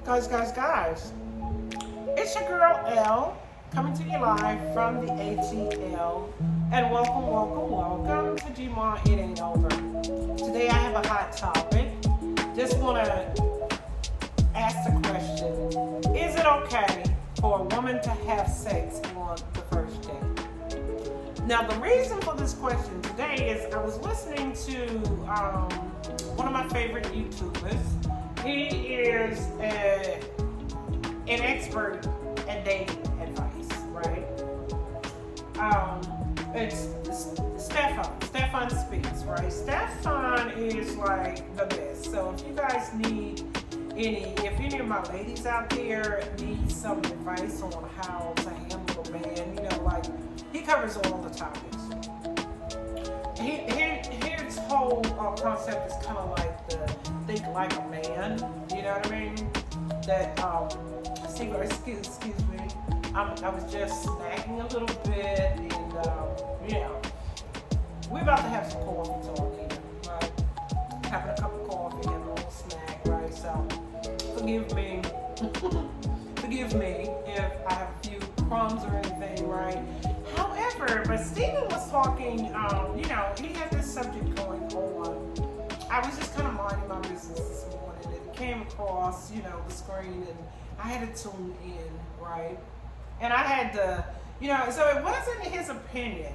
Guys. It's your girl L coming to you live from the ATL. And welcome to Gmar It Ain't Over. Today I have a hot topic. Just want to ask the question, is it okay for a woman to have sex on the first date? Now the reason for this question today is I was listening to one of my favorite YouTubers. He is an expert at dating advice, right? It's Stefan. Stefan speaks, right? Stefan is like the best. So if you guys need if any of my ladies out there need some advice on how to handle a man, like he covers all the topics. His whole concept is kind of like the think like a man, you know what I mean? That excuse me, I was just snacking a little bit, and we're about to have some coffee talk here, right? Having a cup of coffee, having a little snack, right? So forgive me if I have a few crumbs or anything, right? However, but Steven was talking, he had this subject going on. I was just kind of minding my business this morning, and it came across, the screen, and I had to tune in, right? And I had to, so it wasn't his opinion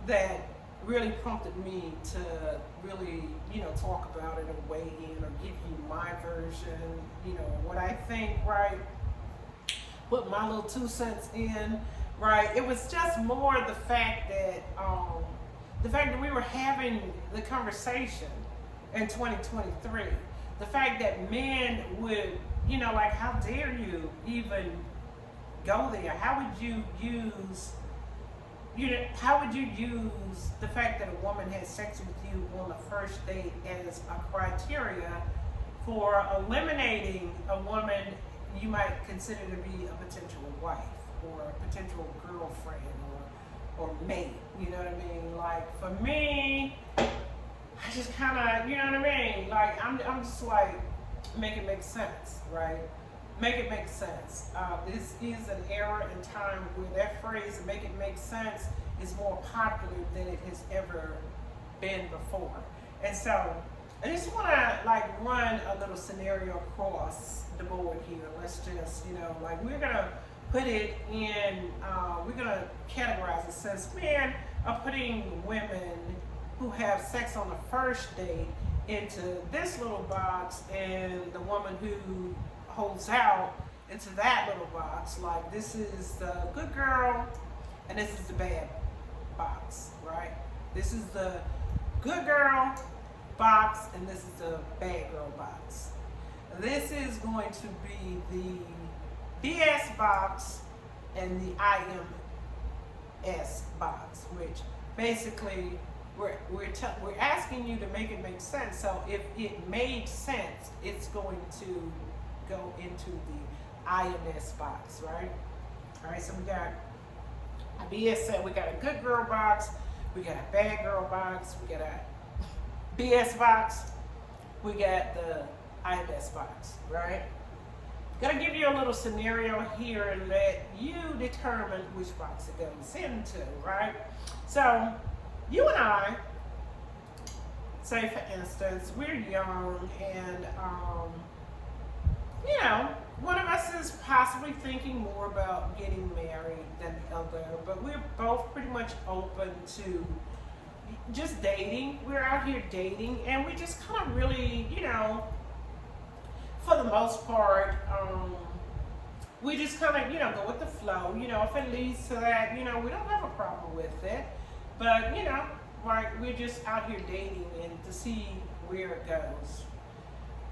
that really prompted me to really, talk about it and weigh in or give you my version, what I think, right? Put my little 2 cents in, right? It was just more the fact that we were having the conversation in 2023. The fact that men would, how dare you even go there? How would you use the fact that a woman has sex with you on the first date as a criteria for eliminating a woman you might consider to be a potential wife or a potential girlfriend or mate? You know what I mean? Like for me, I just kind of, you know what I mean? Like I'm just like, make it make sense, right? Make it make sense. This is an era and time where that phrase, make it make sense, is more popular than it has ever been before. And so I just want to run a little scenario across the board here. Let's just, we're going to put it in, we're going to categorize it since men are putting women who have sex on the first date into this little box, and the woman who holds out into that little box. Like this is the good girl and this is the bad box, right? This is the good girl box and this is the bad girl box. This is going to be the BS box and the IMS box, which basically we're asking you to make it make sense. So if it made sense, it's going to go into the IMS box, right? All right, so we got a BS set, we got a good girl box, we got a bad girl box, we got a BS box, we got the IMS box, right? Gonna give you a little scenario here and let you determine which box it goes into, right? So you and I, say for instance, we're young and one of us is possibly thinking more about getting married than the other, but we're both pretty much open to just dating. We're out here dating, and we just kind of really, for the most part, we just kind of, go with the flow. If it leads to that, we don't have a problem with it. But, we're just out here dating and to see where it goes.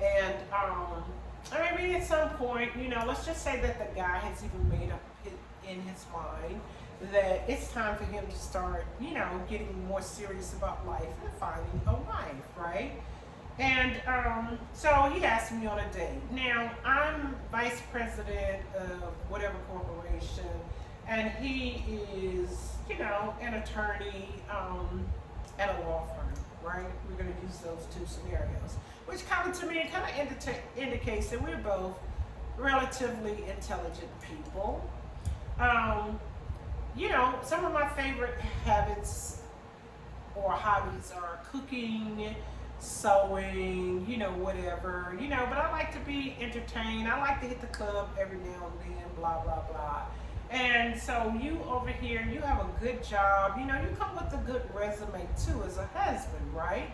And, maybe at some point, let's just say that the guy has even made up in his mind that it's time for him to start, getting more serious about life and finding a wife, right? And so he asked me on a date. Now, I'm vice president of whatever corporation, and he is, an attorney at a law firm, right? We're going to use those two scenarios, which kind of, to me, kind of indicates that we're both relatively intelligent people. Some of my favorite habits or hobbies are cooking, sewing, whatever, but I like to be entertained. I like to hit the club every now and then, blah, blah, blah. And so you over here, you have a good job, you come with a good resume too as a husband, right?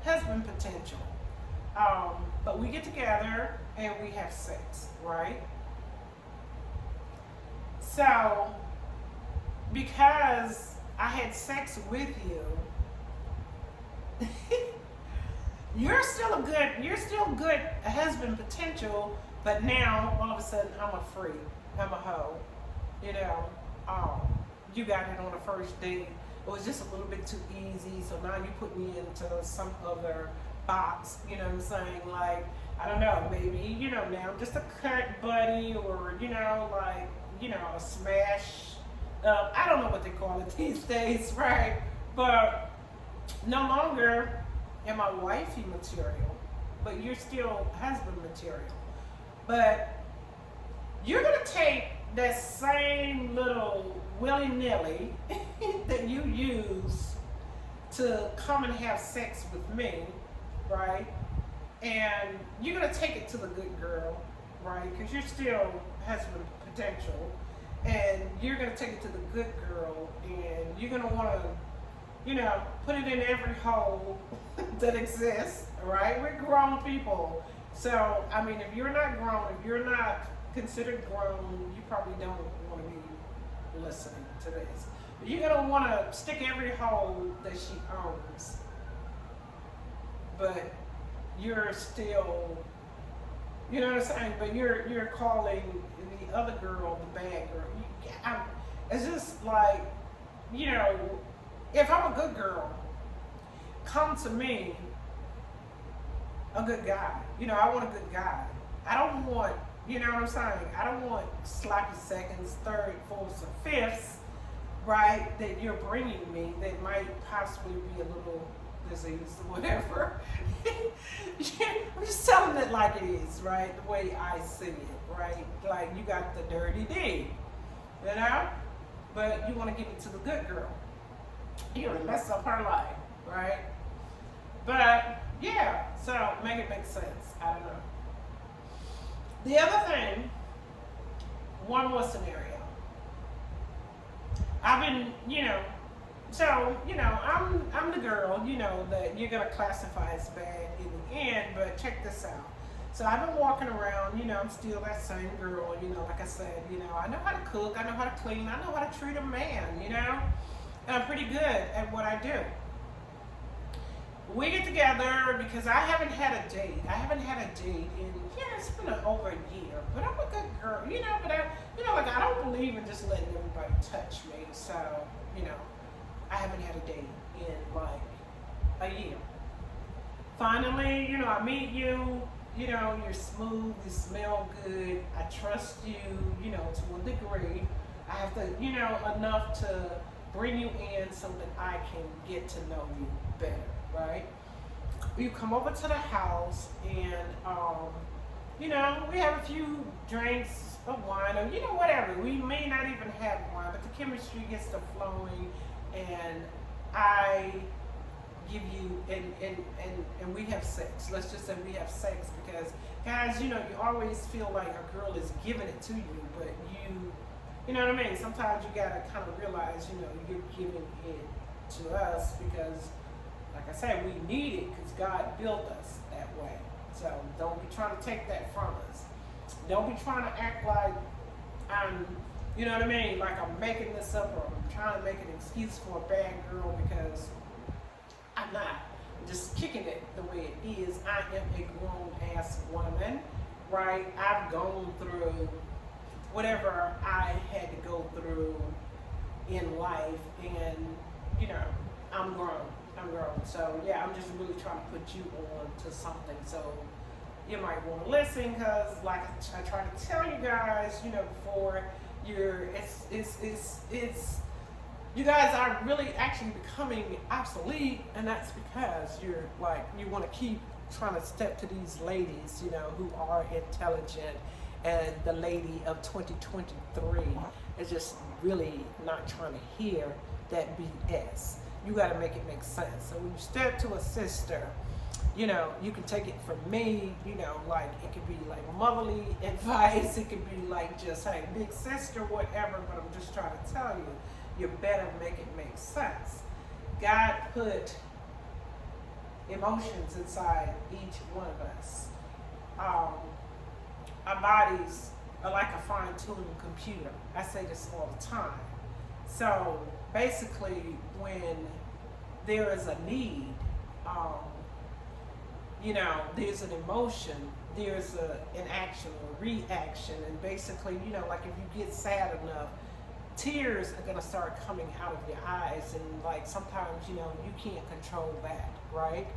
Husband potential. But we get together and we have sex, right? So, because I had sex with you, you're still good husband potential, but now all of a sudden I'm a freak, I'm a hoe, you got it on the first date. It was just a little bit too easy, so now you put me into some other box, you know what I'm saying? Like, I don't know, maybe, now I'm just a cut buddy, or, a smash. I don't know what they call it these days, right? But no longer am I wifey material, but you're still husband material. But you're gonna take that same little willy-nilly that you use to come and have sex with me, right? And you're gonna take it to the good girl, right? Because you're still husband potential, and you're gonna take it to the good girl, and you're gonna want to, put it in every hole that exists, right? We're grown people, so I mean, if you're not grown, if you're not considered grown, you probably don't want to be listening to this. But you're gonna want to stick every hole that she owns, but you're still, you know what I'm saying? But you're calling the other girl the bad girl. It's just like, if I'm a good girl, come to me, a good guy. I want a good guy. I don't want, you know what I'm saying? I don't want sloppy seconds, third, fourths, or fifths, right, that you're bringing me that might possibly be a little disease or whatever. I'm just telling it like it is, right? The way I see it, right? Like, you got the dirty D, but you want to give it to the good girl. You're gonna mess up her life, right? But yeah, so make it make sense. I don't know. The other thing, one more scenario. I've been, I'm the girl, that you're gonna classify as bad in the end, but check this out. So I've been walking around, I'm still that same girl, like I said, I know how to cook, I know how to clean, I know how to treat a man, and I'm pretty good at what I do. We get together because I haven't had a date. In, it's been over a year, but I'm a good girl, but I don't believe in just letting everybody touch me. So, I haven't had a date in like a year. Finally, I meet you, you're smooth, you smell good, I trust you, to a degree. I have to, enough to bring you in so that I can get to know you better, right? You come over to the house and, we have a few drinks of wine or, whatever. We may not even have wine, but the chemistry gets to flowing, and I give you, and we have sex. Let's just say we have sex because, guys, you always feel like a girl is giving it to you, but you know what I mean? Sometimes you gotta kind of realize, you're giving it to us because, like I said, we need it because God built us that way. So don't be trying to take that from us. Don't be trying to act like I'm, you know what I mean? Like I'm making this up, or I'm trying to make an excuse for a bad girl, because I'm not. I'm just kicking it the way it is. I am a grown ass woman, right? I've gone through whatever I had to go through in life, and I'm grown. So yeah, I'm just really trying to put you on to something. So you might want to listen, because like I try to tell you guys, before it's you guys are really actually becoming obsolete, and that's because you want to keep trying to step to these ladies, who are intelligent and the lady of 2023 is just really not trying to hear that BS. You got to make it make sense. So when you step to a sister, you know, you can take it from me, you know, like it could be like motherly advice, it could be like just, hey, big sister, whatever, but I'm just trying to tell you, you better make it make sense. God put emotions inside each one of us. Our bodies are like a fine-tuned computer. I say this all the time. So basically, when there is a need, you know, there's an emotion, there's an action or reaction, and basically, you know, like if you get sad enough, tears are gonna start coming out of your eyes, and like sometimes, you know, you can't control that, right?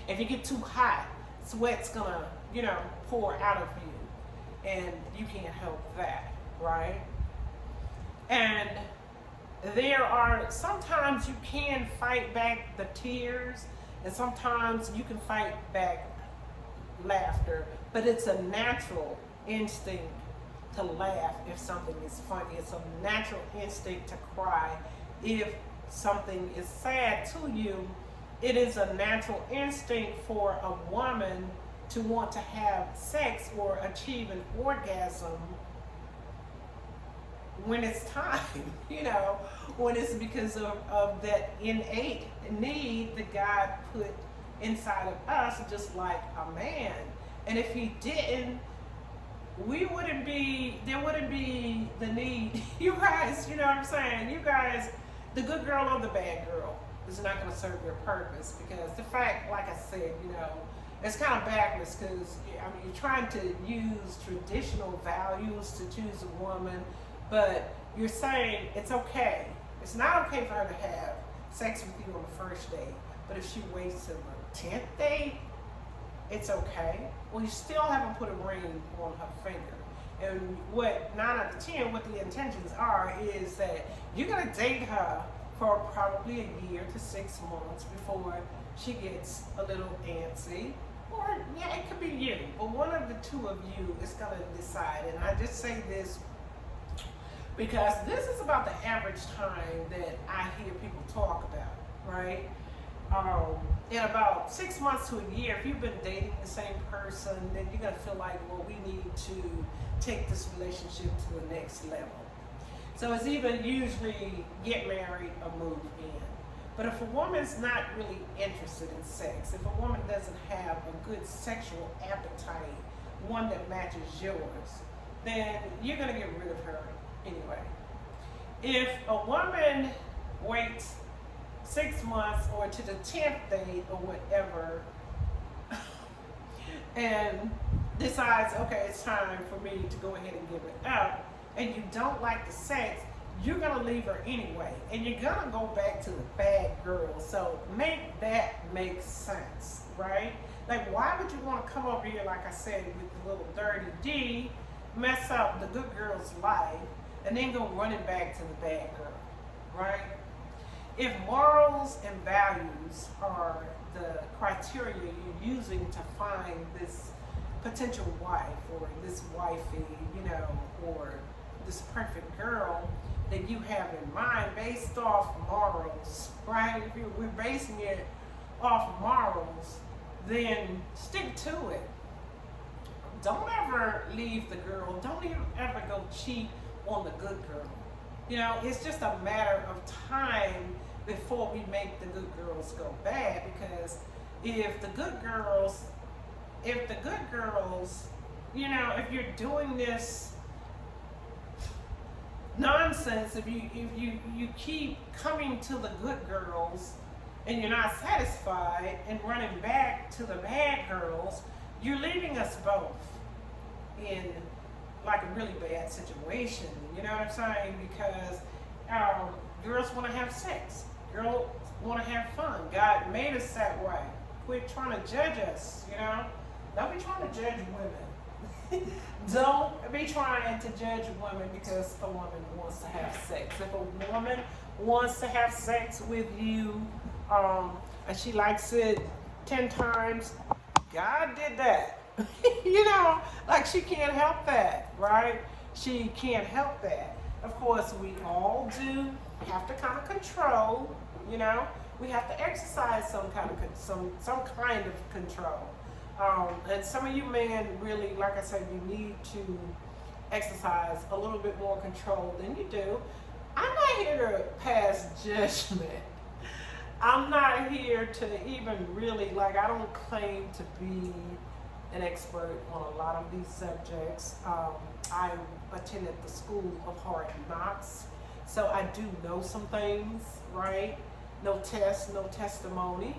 If you get too hot, sweat's gonna, you know, pour out of you, and you can't help that, right? And there are, sometimes you can fight back the tears, and sometimes you can fight back laughter, but it's a natural instinct to laugh if something is funny. It's a natural instinct to cry if something is sad to you. It is a natural instinct for a woman to want to have sex or achieve an orgasm when it's time, you know, when it's because of that innate need that God put inside of us, just like a man. And if he didn't, there wouldn't be the need. You guys, you know what I'm saying? You guys, the good girl or the bad girl is not going to serve your purpose, because the fact, like I said, you know, it's kind of backwards, because, I mean, you're trying to use traditional values to choose a woman, but you're saying it's okay. It's not okay for her to have sex with you on the first date, but if she waits till the 10th date, it's okay. Well, you still haven't put a ring on her finger. And what 9 out of 10, what the intentions are, is that you're gonna date her for probably a year to 6 months before she gets a little antsy. Or, yeah, it could be you, but one of the two of you is gonna decide. And I just say this because this is about the average time that I hear people talk about, right? In about 6 months to a year, if you've been dating the same person, then you're gonna feel like, well, we need to take this relationship to the next level. So it's either usually get married or move in. But if a woman's not really interested in sex, if a woman doesn't have a good sexual appetite, one that matches yours, then you're gonna get rid of her anyway. If a woman waits 6 months or to the 10th date or whatever and decides, okay, it's time for me to go ahead and give it up, and you don't like the sex, you're gonna leave her anyway, and you're gonna go back to the bad girl. So make that make sense, right? Like, why would you want to come over here, like I said, with the little dirty D, mess up the good girl's life, and then go running back to the bad girl, right? If morals and values are the criteria you're using to find this potential wife or this wifey, you know, or this perfect girl that you have in mind based off morals, right? If we're basing it off morals, then stick to it. Don't ever leave the girl. Don't even ever go cheat on the good girl. You know, it's just a matter of time before we make the good girls go bad, because if the good girls, you know, if you're doing this nonsense, if you keep coming to the good girls and you're not satisfied and running back to the bad girls, you're leaving us both in like a really bad situation. You know what I'm saying? Because girls want to have sex. Girls want to have fun. God made us that way. Quit trying to judge us, you know? Don't be trying to judge women. Don't be trying to judge women because a woman wants to have sex. If a woman wants to have sex with you, and she likes it 10 times, God did that. You know, Like, she can't help that, right? She can't help that. Of course, we all do have to kind of control, you know. We have to exercise some kind of some kind of control. And some of you men really, like I said, you need to exercise a little bit more control than you do. I'm not here to pass judgment. I'm not here to even really, like, I don't claim to be an expert on a lot of these subjects. I attended the School of Hard Knocks, so I do know some things, right? No test, no testimony.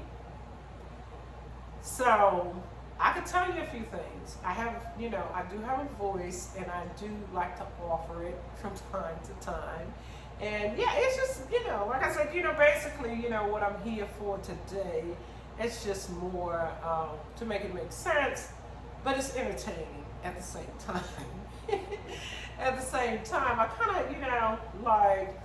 So I can tell you a few things. I have, you know, I do have a voice, and I do like to offer it from time to time. And yeah, it's just, you know, like I said, you know, basically, you know, what I'm here for today, it's just more to make it make sense, but it's entertaining at the same time. At the same time, I kind of, you know, like,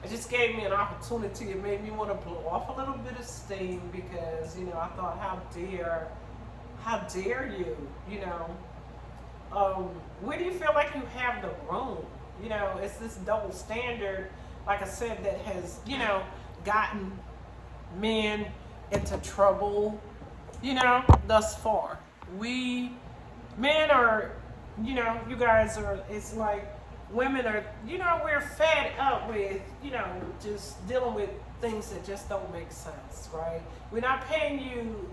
it just gave me an opportunity. It made me want to blow off a little bit of steam because, you know, I thought, how dare you, you know, where do you feel like you have the room? You know, it's this double standard, like I said, that has, you know, gotten men into trouble, you know, thus far. We, men are, you know, you guys are, it's like women are, you know, we're fed up with, you know, just dealing with things that just don't make sense, right? We're not paying you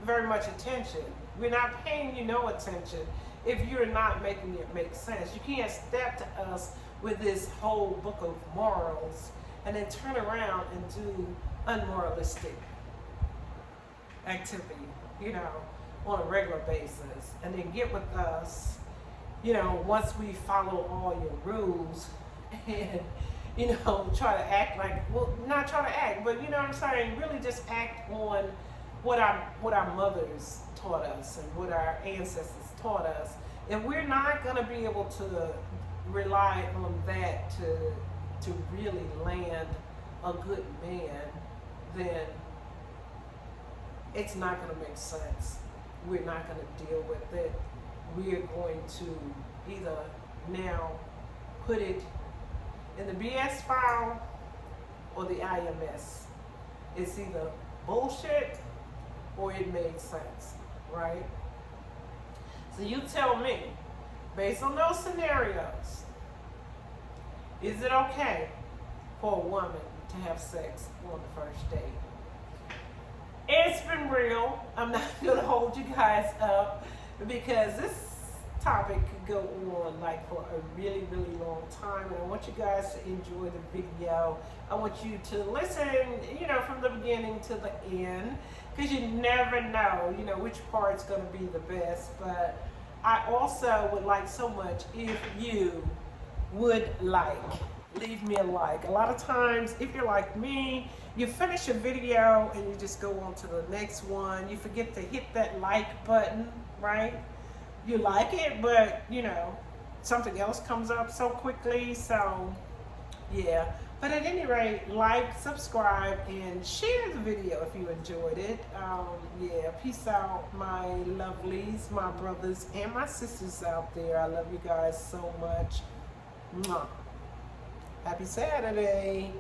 very much attention. We're not paying you no attention if you're not making it make sense. You can't step to us with this whole book of morals and then turn around and do unmoralistic activity, you know, on a regular basis, and then get with us, you know, once we follow all your rules and, you know, try to act like, well, not try to act, but you know what I'm saying, really just act on what our mothers taught us and what our ancestors taught us. And we're not going to be able to rely on that to really land a good man, then it's not going to make sense. We're not going to deal with it. We're going to either now put it in the BS file or the IMS. It's either bullshit or it made sense, right? So you tell me, based on those scenarios, is it okay for a woman to have sex on the first date? It's been real. I'm not going to hold you guys up because this topic could go on like for a really, really long time, and I want you guys to enjoy the video. I want you to listen, you know, from the beginning to the end, because you never know, you know, which part's going to be the best. But I also would like so much if you would leave me a like. A lot of times, if you're like me, you finish a video and you just go on to the next one. You forget to hit that like button, right? You like it, but you know, something else comes up so quickly. So yeah, but at any rate, like, subscribe, and share the video if you enjoyed it. Yeah, peace out, my lovelies, my brothers and my sisters out there. I love you guys so much. Mwah. Happy Saturday.